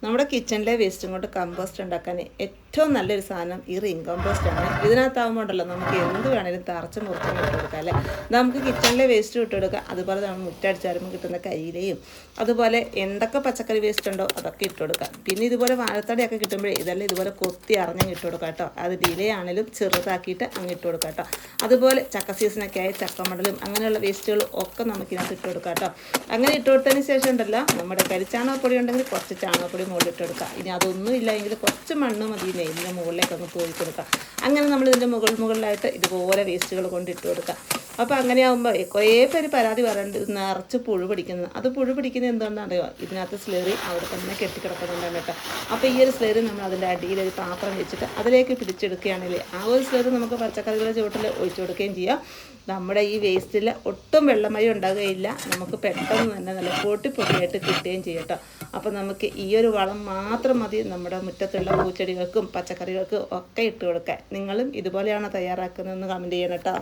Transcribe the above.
നമ്മുടെ കിച്ചണിലെ വേസ്റ്റും കൊണ്ട് കമ്പോസ്റ്റ് ഉണ്ടാക്കാൻ ഏറ്റവും നല്ലൊരു സാധനം ഈ റിംഗ് കമ്പോസ്റ്റാണ്. ഇതിനകത്താകുമ്പോൾ ഉണ്ടല്ലോ നമുക്ക് എന്ത് വേണേലും തറച്ച് മുറിച്ച് ഇട്ട് കൊടുക്കാം അല്ലേ. നമുക്ക് കിച്ചണിലെ വേസ്റ്റ് ഇട്ട് കൊടുക്കുക, അതുപോലെ നമ്മൾ മുറ്റടിച്ചാരുമ്പോൾ കിട്ടുന്ന കരിയിലയും അതുപോലെ എന്തൊക്കെ പച്ചക്കറി വേസ്റ്റ് ഉണ്ടോ അതൊക്കെ ഇട്ട് കൊടുക്കാം. പിന്നെ ഇതുപോലെ വാഴത്തടയൊക്കെ കിട്ടുമ്പോഴേ ഇതെല്ലാം ഇതുപോലെ കൊത്തി അറിഞ്ഞങ്ങ് ഇട്ട് കൊടുക്കാം കേട്ടോ. അത് ഡിലയാണെങ്കിലും ചെറുതാക്കിയിട്ട് അങ്ങ് ഇട്ട് കൊടുക്കാം കേട്ടോ. അതുപോലെ ചക്ക സീസണൊക്കെ ആയി ചക്കമടലും അങ്ങനെയുള്ള വേസ്റ്റുകളും ഒക്കെ നമുക്കിതിനകത്ത് ഇട്ട് കൊടുക്കാം കേട്ടോ. അങ്ങനെ ഇട്ട് കൊടുത്തതിന് ശേഷം ഉണ്ടല്ലോ നമ്മുടെ കരിച്ചാണകപ്പൊടി ഉണ്ടെങ്കിൽ കുറച്ച് ചാണകപ്പൊടി മുകളിലിട്ട് കൊടുക്കുക. ഇനി അതൊന്നും ഇല്ല എങ്കിൽ കുറച്ച് മണ്ണ് മതി ഇതിൻ്റെ മുകളിലേക്ക് ഒന്ന് കോരി കൊടുക്കുക. അങ്ങനെ നമ്മൾ ഇതിൻ്റെ മുകളിലായിട്ട് ഇതുപോലെ വേസ്റ്റുകൾ കൊണ്ടിട്ട് കൊടുക്കുക. അപ്പോൾ അങ്ങനെയാകുമ്പോൾ കുറേ പേര് പരാതി പറയുന്നുണ്ട് നിറച്ച് പുഴു പിടിക്കുന്നത്. അത് പുഴു പിടിക്കുന്നത് എന്താണെന്ന് അറിയുമോ? ഇതിനകത്ത് സ്ലറി അവിടെ തന്നെ കെട്ടിക്കിടക്കുന്നുണ്ടാണ് കേട്ടോ. അപ്പോൾ ഈ ഒരു സ്ലറി നമ്മൾ അതിൻ്റെ അടിയിൽ ഒരു പാത്രം വെച്ചിട്ട് അതിലേക്ക് പിടിച്ചെടുക്കുകയാണെങ്കിൽ ആ ഒരു സ്ലറി നമുക്ക് പച്ചക്കറികളുടെ ചുവട്ടിൽ ഒഴിച്ചു കൊടുക്കുകയും ചെയ്യാം. നമ്മുടെ ഈ വേസ്റ്റിൽ ഒട്ടും വെള്ളമയം ഉണ്ടാകുകയില്ല. നമുക്ക് പെട്ടെന്ന് തന്നെ നല്ല പൊട്ടിപ്പൊടിയായിട്ട് കിട്ടുകയും ചെയ്യും കേട്ടോ. അപ്പോൾ നമുക്ക് ഈ ഒരു വളം മാത്രം മതി നമ്മുടെ മുറ്റത്തുള്ള പൂച്ചെടികൾക്കും പച്ചക്കറികൾക്കും ഒക്കെ ഇട്ട് കൊടുക്കാൻ. നിങ്ങളും ഇതുപോലെയാണോ തയ്യാറാക്കുന്നതെന്ന് കമൻറ്റ് ചെയ്യണം കേട്ടോ.